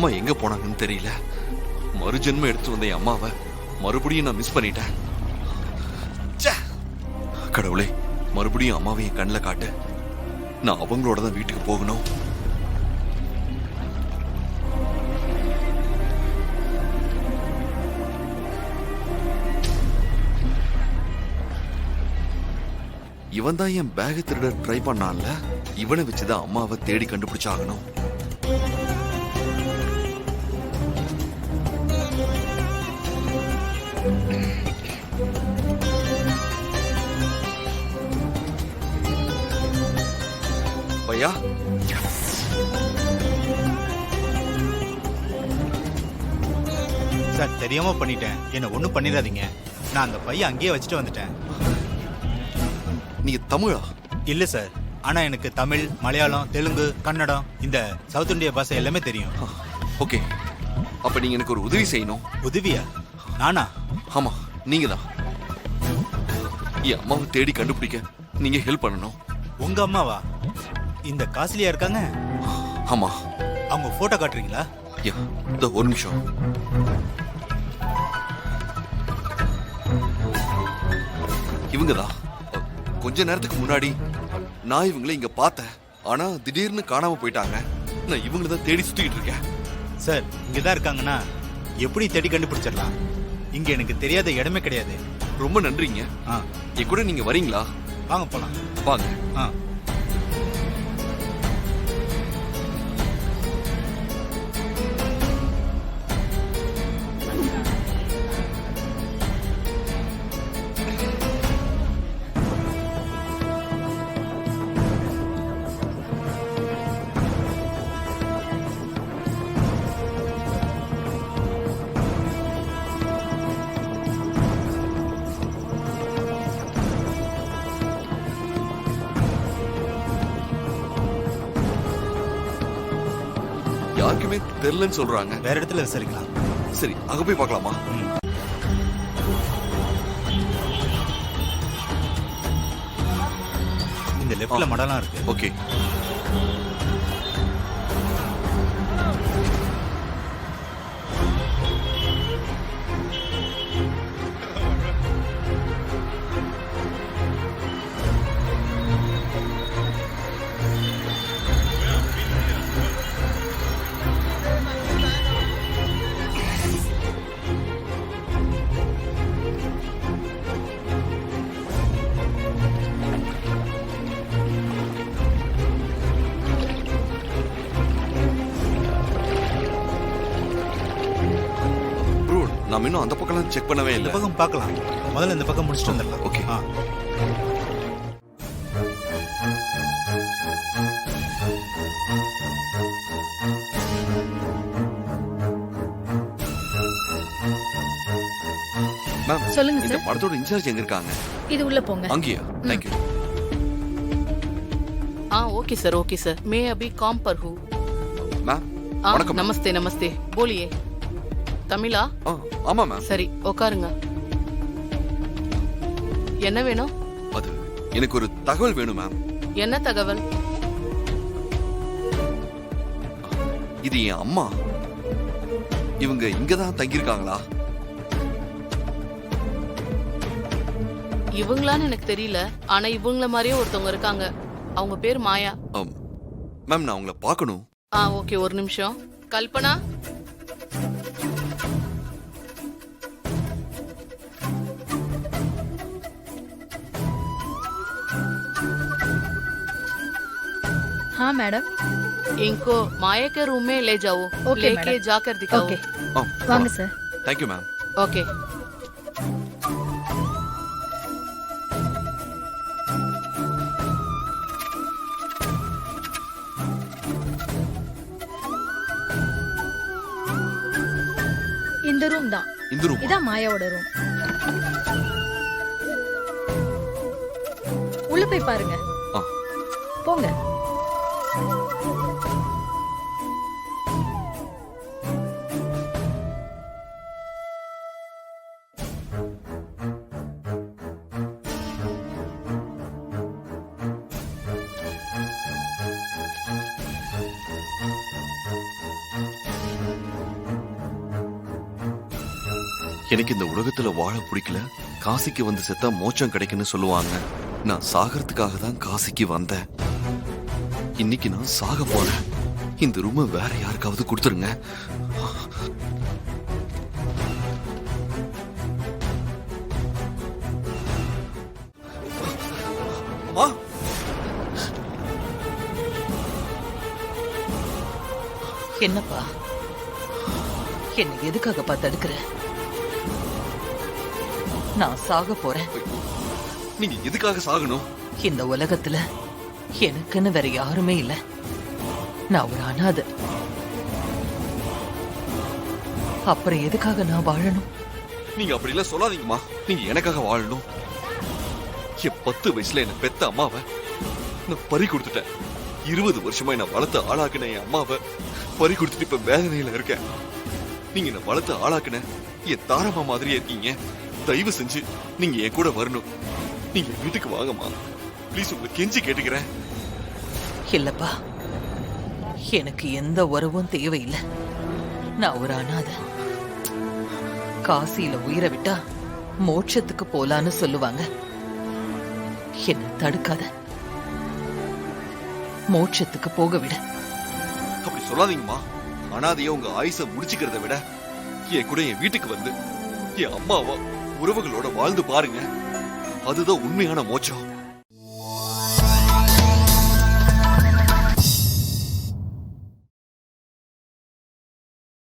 அம்மா எங்க போனாங்கன்னு தெரியல. மறுஜென்மம் எடுத்து வந்த என் அம்மாவை மறுபடியும் நான் மிஸ் பண்ணிட்டேன். கடவுளே, மறுபடியும் அம்மாவை என் கண்ணில் காட்டு. நான் அவங்களோட தான் வீட்டுக்கு போகணும். இவன் தான் என் பேக திருட ட்ரை பண்ணான்ல, இவனை வச்சுதான் அம்மாவை தேடி கண்டுபிடிச்சாகணும். பையா, சார் தெரியாம பண்ணிட்டேன், என்ன ஒண்ணும் பண்ணிடாதீங்க. நான் அந்த பையன் அங்கேயே வச்சுட்டு வந்துட்டேன். நீ தமிழா? இல்ல சார், ஆனா எனக்கு தமிழ், மலையாளம், தெலுங்கு, கன்னடம், இந்த சவுத் இந்தியா பாஷை எல்லாமே தெரியும். ஓகே, அப்ப நீங்க எனக்கு ஒரு உதவி செய்யணும். உதவியா? நானா? ஆமா, நீங்க தான். என் அம்மாவை தேடி கண்டுபிடிக்க நீங்க ஹெல்ப் பண்ணணும். உங்க அம்மாவா? இந்த காசுலியா இருக்காங்க? ஆமா. அவங்க போட்டோ காட்டுறீங்களா? யா, ஒரு நிமிஷம். இவங்கதான். கொஞ்ச நேரத்துக்கு முன்னாடி நான் இவங்களை இங்க பார்த்தேன். ஆனா திடீர்னு காணாம போயிட்டாங்க. நான் இவங்களை தான் தேடி சுத்திட்டு இருக்கேன். சார், இங்கதான் இருக்காங்கன்னா எப்படி தேடி கண்டுபிடிச்சிடலாம்? இங்க எனக்கு தெரியாத இடமே கிடையாது. ரொம்ப நன்றிங்க. என் கூட நீங்க வரீங்களா? வாங்க போலாம். வாங்க. யாருக்குமே தெரியலன்னு சொல்றாங்க. வேற இடத்துல விசாரிக்கலாம். சரி, அங்க போய் பார்க்கலாமா? இந்த லெஃப்ட்ல மடலாம் இருக்கு. ஓகே. நாம இன்னும் அந்த பக்கம் செக் பண்ணவே இல்லை. இந்த பக்கம் பார்க்கலாம். முதல்ல இந்த பக்கம் முடிச்சுட்டு வந்துடலாம். ஓகே. மேம், சொல்லுங்க இந்த சார். படத்தோட இன்சார்ஜ் எங்க இருக்காங்க? இது உள்ள போங்க. அங்கேயா? Thank you. Okay sir, okay sir. मैं अभी काम पर हूँ। மேம், வணக்கம். नमस्ते नमस्ते, बोलिए। தமிழா? ஆமா மேம். சரி, உட்காருங்க. என்ன வேணும்? அது எனக்கு ஒரு தகவல் வேணும் மேம். என்ன தகவல்? இது என் அம்மா. இவங்க இங்கதான் தங்கியிருக்காங்களா? இவங்களான்னு எனக்கு தெரியல, ஆனா இவங்கள மாதிரியே ஒருத்தவங்க இருக்காங்க. அவங்க பேர் மாயா. மேம், நான் உங்களை பார்க்கணும். ஓகே, ஒரு நிமிஷம். கல்பனா, हाँ मैडम, इनको माया के रूम में ले जाओ। ओके लेके मैडम। जाकर दिखाओ। Okay Wang sir. Thank you ma'am. Okay. இந்த ரூம் தான். இந்த ரூம் இதான் மாயாவோட ரூம். உள்ள போய் பாருங்க. போங்க. எனக்கு இந்த உலகத்துல வாழ பிடிக்கல, காசிக்கு வந்து செத்தா மோட்சம் கிடைக்குன்னு சொல்லுவாங்க. நான் சாகறதுக்காக தான் காசிக்கு வந்தேன். இன்னைக்கு நான் சாக போறேன். இந்த ரூமை வேற யாருக்காவது கொடுத்துருங்க. அம்மா, என்னப்பா, என்ன எதுக்காகப்பா தடுக்கிற? நான் சாக போறேன். நீங்க எதுக்காக சாகணும்? இந்த உலகத்துல எனக்குன்னு வேற யாருமே இல்ல. நான் ஒரு அனாதை. அப்புறம் எதுக்காக நான் வாழணும்? நீங்க அப்படி எல்லாம் சொல்லாதீங்கம்மா. நீங்க எனக்காக வாழணும். என் 10 வயசுல என்ன பெத்த அம்மாவை நான் பறி கொடுத்துட்டேன். 20 வருஷமா என்ன வளர்த்து ஆளாக்குன என் அம்மாவை பறி கொடுத்துட்டு இப்ப வேதனையில இருக்கேன். நீங்க என்ன வளர்த்து ஆளாக்குன என் தாரமா மாதிரியே இருக்கீங்க. தயவு செஞ்சு நீங்க என் கூட வரணும். நீங்க வீட்டுக்கு வாங்கம்மா, ப்ளீஸ். உங்களை கெஞ்சி கேட்டுக்கிறேன். இல்லப்பா, எனக்கு எந்த உறவும் தேவையில்லை. நான் ஒரு அனாதை. காசியில உயிரை விட்டா மோட்சத்துக்கு போலான்னு சொல்லுவாங்க. என்ன தடுக்காத, மோட்சத்துக்கு போக விட. அப்படி சொல்லாதீங்கம்மா. அனாதைய உங்க ஆயுச முடிச்சுக்கிறத விட என் கூட என் வீட்டுக்கு வந்து என் அம்மாவா உறவுகளோட வாழ்ந்து பாருங்க. அதுதான் உண்மையான மோட்சம்.